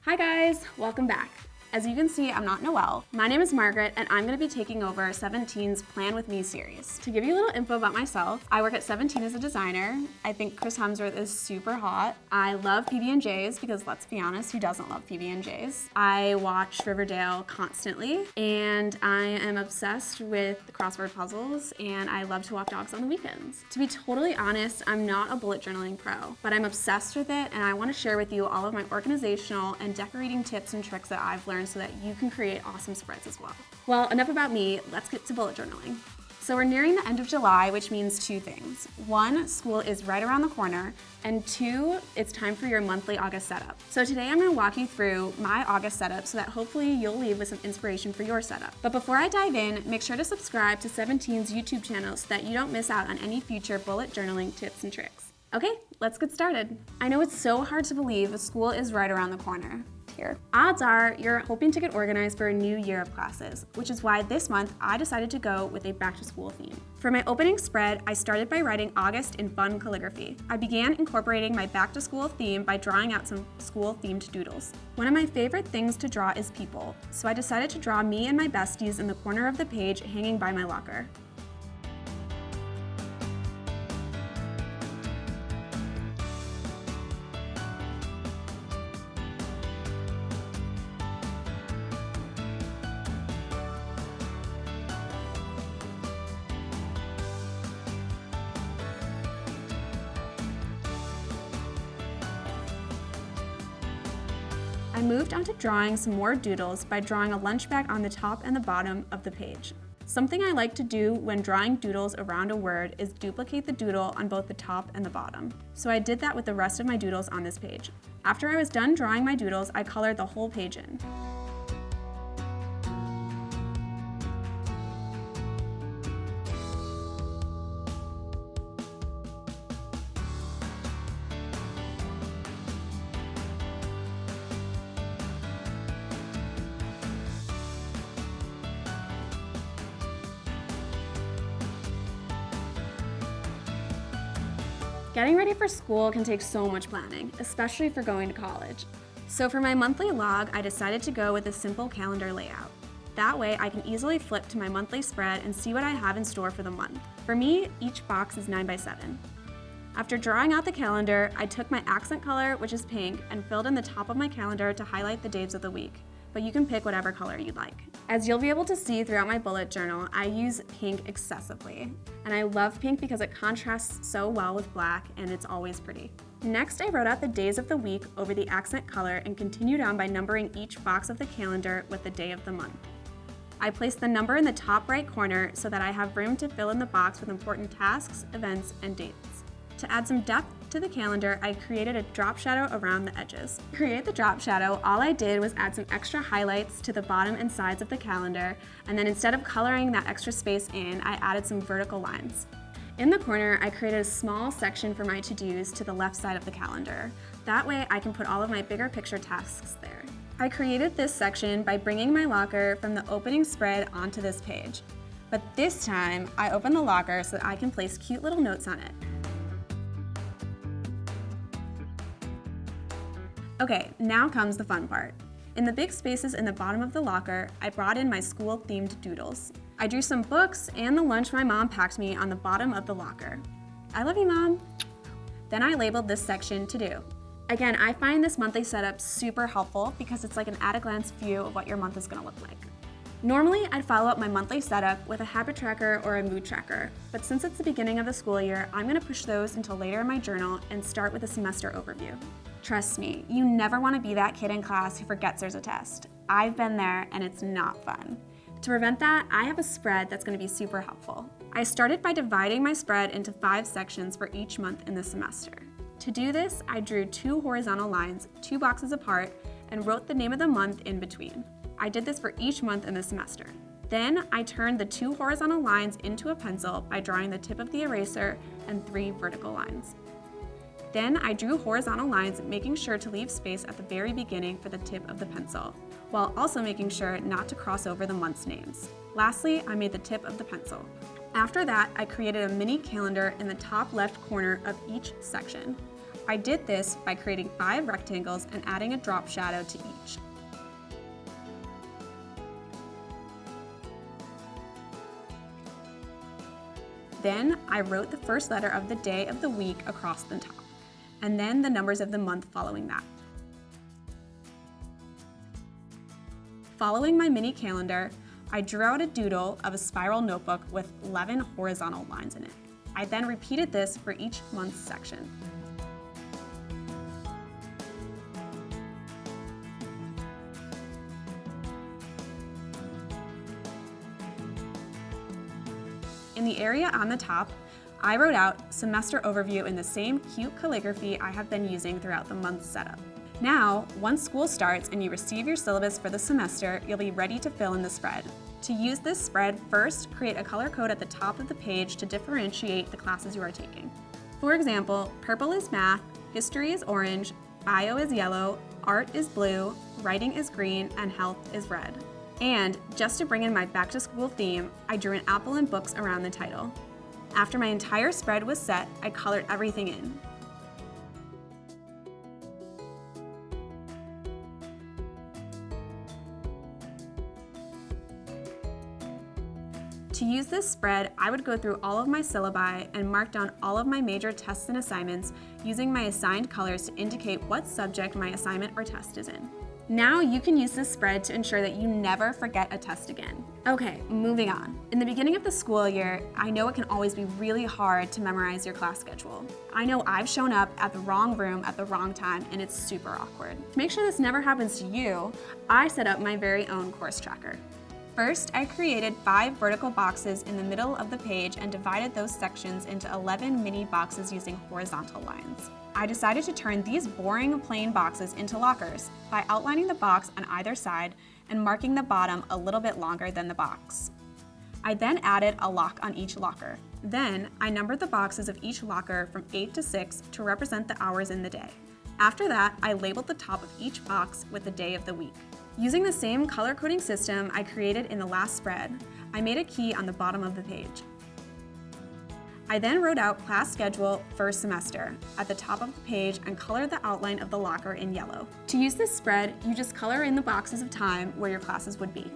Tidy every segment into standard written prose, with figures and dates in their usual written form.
Hi guys, welcome back. As you can see, I'm not Noelle. My name is Margaret, and I'm gonna be taking over 17's Plan With Me series. To give you a little info about myself, I work at 17 as a designer. I think Chris Hemsworth is super hot. I love PB&Js because let's be honest, who doesn't love PB&Js? I watch Riverdale constantly, and I am obsessed with the crossword puzzles, and I love to walk dogs on the weekends. To be totally honest, I'm not a bullet journaling pro, but I'm obsessed with it, and I wanna share with you all of my organizational and decorating tips and tricks that I've learned so that you can create awesome spreads as well. Well, enough about me, let's get to bullet journaling. So we're nearing the end of July, which means two things. One, school is right around the corner, and two, it's time for your monthly August setup. So today I'm gonna walk you through my August setup so that hopefully you'll leave with some inspiration for your setup. But before I dive in, make sure to subscribe to 17's YouTube channel so that you don't miss out on any future bullet journaling tips and tricks. Okay, let's get started. I know it's so hard to believe that school is right around the corner. Here. Odds are you're hoping to get organized for a new year of classes, which is why this month I decided to go with a back-to-school theme. For my opening spread, I started by writing August in fun calligraphy. I began incorporating my back-to-school theme by drawing out some school-themed doodles. One of my favorite things to draw is people, so I decided to draw me and my besties in the corner of the page hanging by my locker. I moved on to drawing some more doodles by drawing a lunch bag on the top and the bottom of the page. Something I like to do when drawing doodles around a word is duplicate the doodle on both the top and the bottom. So I did that with the rest of my doodles on this page. After I was done drawing my doodles, I colored the whole page in. Getting ready for school can take so much planning, especially for going to college. So for my monthly log, I decided to go with a simple calendar layout. That way I can easily flip to my monthly spread and see what I have in store for the month. For me, each box is 9x7. After drawing out the calendar, I took my accent color, which is pink, and filled in the top of my calendar to highlight the days of the week. But you can pick whatever color you'd like. As you'll be able to see throughout my bullet journal, I use pink excessively. And I love pink because it contrasts so well with black and it's always pretty. Next, I wrote out the days of the week over the accent color and continued on by numbering each box of the calendar with the day of the month. I placed the number in the top right corner so that I have room to fill in the box with important tasks, events, and dates. To add some depth to the calendar, I created a drop shadow around the edges. To create the drop shadow, all I did was add some extra highlights to the bottom and sides of the calendar, and then instead of coloring that extra space in, I added some vertical lines. In the corner, I created a small section for my to-dos to the left side of the calendar. That way, I can put all of my bigger picture tasks there. I created this section by bringing my locker from the opening spread onto this page. But this time, I opened the locker so that I can place cute little notes on it. Okay, now comes the fun part. In the big spaces in the bottom of the locker, I brought in my school-themed doodles. I drew some books and the lunch my mom packed me on the bottom of the locker. I love you, Mom. Then I labeled this section to do. Again, I find this monthly setup super helpful because it's like an at-a-glance view of what your month is gonna look like. Normally, I'd follow up my monthly setup with a habit tracker or a mood tracker, but since it's the beginning of the school year, I'm gonna push those until later in my journal and start with a semester overview. Trust me, you never wanna be that kid in class who forgets there's a test. I've been there and it's not fun. To prevent that, I have a spread that's gonna be super helpful. I started by dividing my spread into 5 sections for each month in the semester. To do this, I drew 2 horizontal lines, 2 boxes apart, and wrote the name of the month in between. I did this for each month in the semester. Then I turned the 2 horizontal lines into a pencil by drawing the tip of the eraser and 3 vertical lines. Then I drew horizontal lines, making sure to leave space at the very beginning for the tip of the pencil, while also making sure not to cross over the month's names. Lastly, I made the tip of the pencil. After that, I created a mini calendar in the top left corner of each section. I did this by creating 5 rectangles and adding a drop shadow to each. Then I wrote the first letter of the day of the week across the top, and then the numbers of the month following that. Following my mini calendar, I drew out a doodle of a spiral notebook with 11 horizontal lines in it. I then repeated this for each month's section. In the area on the top, I wrote out semester overview in the same cute calligraphy I have been using throughout the month's setup. Now, once school starts and you receive your syllabus for the semester, you'll be ready to fill in the spread. To use this spread, first create a color code at the top of the page to differentiate the classes you are taking. For example, purple is math, history is orange, bio is yellow, art is blue, writing is green, and health is red. And just to bring in my back to school theme, I drew an apple and books around the title. After my entire spread was set, I colored everything in. To use this spread, I would go through all of my syllabi and mark down all of my major tests and assignments using my assigned colors to indicate what subject my assignment or test is in. Now you can use this spread to ensure that you never forget a test again. Okay, moving on. In the beginning of the school year, I know it can always be really hard to memorize your class schedule. I know I've shown up at the wrong room at the wrong time, and it's super awkward. To make sure this never happens to you, I set up my very own course tracker. First, I created 5 vertical boxes in the middle of the page and divided those sections into 11 mini boxes using horizontal lines. I decided to turn these boring plain boxes into lockers by outlining the box on either side and marking the bottom a little bit longer than the box. I then added a lock on each locker. Then, I numbered the boxes of each locker from 8 to 6 to represent the hours in the day. After that, I labeled the top of each box with the day of the week. Using the same color coding system I created in the last spread, I made a key on the bottom of the page. I then wrote out class schedule first semester at the top of the page and colored the outline of the locker in yellow. To use this spread, you just color in the boxes of time where your classes would be.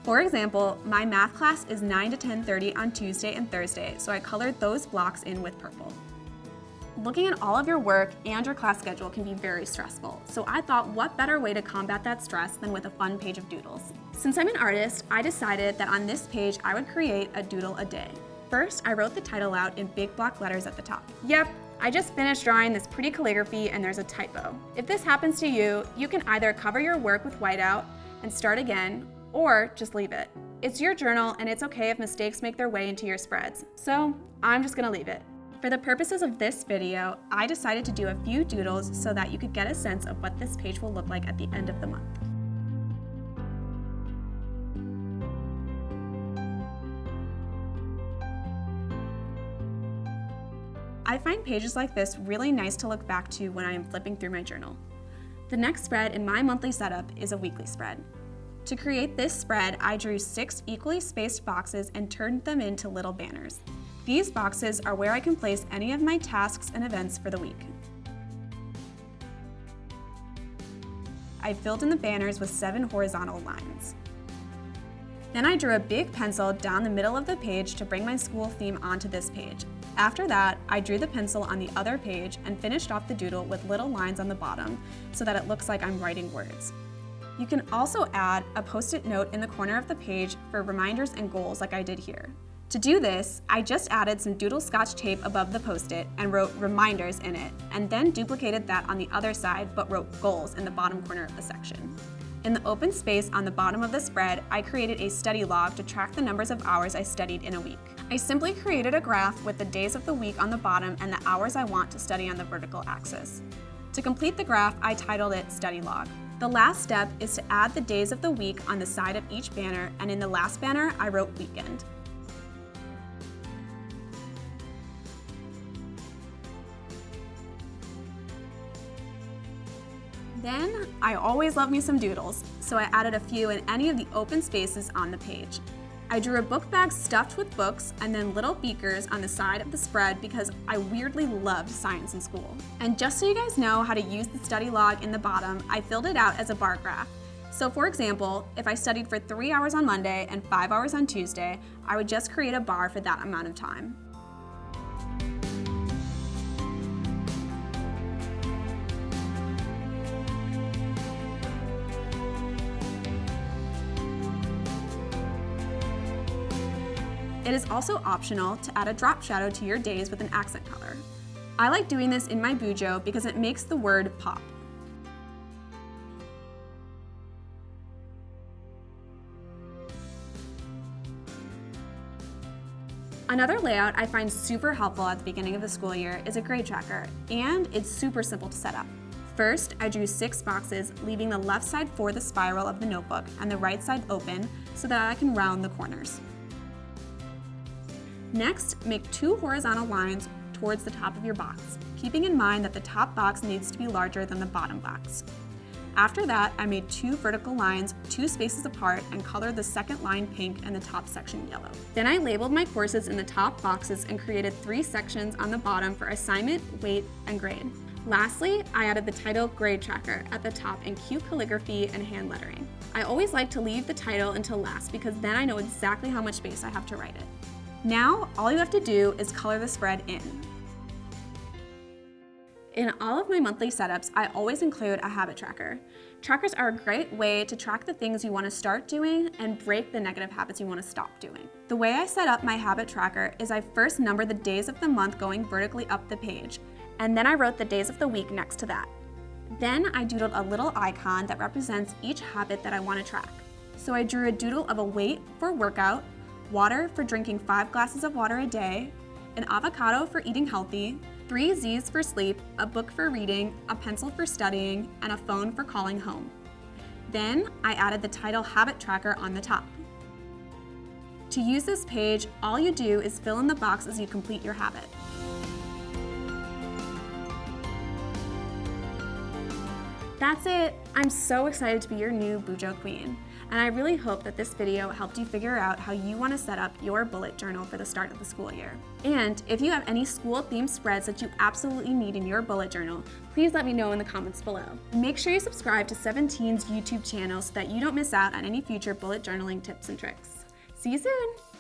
For example, my math class is 9 to 10:30 on Tuesday and Thursday, so I colored those blocks in with purple. Looking at all of your work and your class schedule can be very stressful, so I thought what better way to combat that stress than with a fun page of doodles. Since I'm an artist, I decided that on this page I would create a doodle a day. First, I wrote the title out in big block letters at the top. Yep, I just finished drawing this pretty calligraphy and there's a typo. If this happens to you, you can either cover your work with whiteout and start again, or just leave it. It's your journal and it's okay if mistakes make their way into your spreads, so I'm just gonna leave it. For the purposes of this video, I decided to do a few doodles so that you could get a sense of what this page will look like at the end of the month. I find pages like this really nice to look back to when I am flipping through my journal. The next spread in my monthly setup is a weekly spread. To create this spread, I drew 6 equally spaced boxes and turned them into little banners. These boxes are where I can place any of my tasks and events for the week. I filled in the banners with 7 horizontal lines. Then I drew a big pencil down the middle of the page to bring my school theme onto this page. After that, I drew the pencil on the other page and finished off the doodle with little lines on the bottom so that it looks like I'm writing words. You can also add a post-it note in the corner of the page for reminders and goals like I did here. To do this, I just added some doodle scotch tape above the post-it and wrote reminders in it, and then duplicated that on the other side but wrote goals in the bottom corner of the section. In the open space on the bottom of the spread, I created a study log to track the numbers of hours I studied in a week. I simply created a graph with the days of the week on the bottom and the hours I want to study on the vertical axis. To complete the graph, I titled it Study Log. The last step is to add the days of the week on the side of each banner, and in the last banner, I wrote weekend. Then, I always love me some doodles, so I added a few in any of the open spaces on the page. I drew a book bag stuffed with books and then little beakers on the side of the spread because I weirdly loved science in school. And just so you guys know how to use the study log in the bottom, I filled it out as a bar graph. So for example, if I studied for 3 hours on Monday and 5 hours on Tuesday, I would just create a bar for that amount of time. It is also optional to add a drop shadow to your days with an accent color. I like doing this in my bujo because it makes the word pop. Another layout I find super helpful at the beginning of the school year is a grade tracker, and it's super simple to set up. First, I drew 6 boxes, leaving the left side for the spiral of the notebook and the right side open so that I can round the corners. Next, make 2 horizontal lines towards the top of your box, keeping in mind that the top box needs to be larger than the bottom box. After that, I made 2 vertical lines 2 spaces apart and colored the second line pink and the top section yellow. Then I labeled my courses in the top boxes and created 3 sections on the bottom for assignment, weight, and grade. Lastly, I added the title grade tracker at the top in cute calligraphy and hand lettering. I always like to leave the title until last because then I know exactly how much space I have to write it. Now, all you have to do is color the spread in. In all of my monthly setups, I always include a habit tracker. Trackers are a great way to track the things you want to start doing and break the negative habits you want to stop doing. The way I set up my habit tracker is I first numbered the days of the month going vertically up the page, and then I wrote the days of the week next to that. Then I doodled a little icon that represents each habit that I want to track. So I drew a doodle of a weight for workout, water for drinking 5 glasses of water a day, an avocado for eating healthy, 3 Z's for sleep, a book for reading, a pencil for studying, and a phone for calling home. Then I added the title habit tracker on the top. To use this page, all you do is fill in the box as you complete your habit. That's it! I'm so excited to be your new Bujo Queen, and I really hope that this video helped you figure out how you want to set up your bullet journal for the start of the school year. And if you have any school-themed spreads that you absolutely need in your bullet journal, please let me know in the comments below. Make sure you subscribe to 17's YouTube channel so that you don't miss out on any future bullet journaling tips and tricks. See you soon!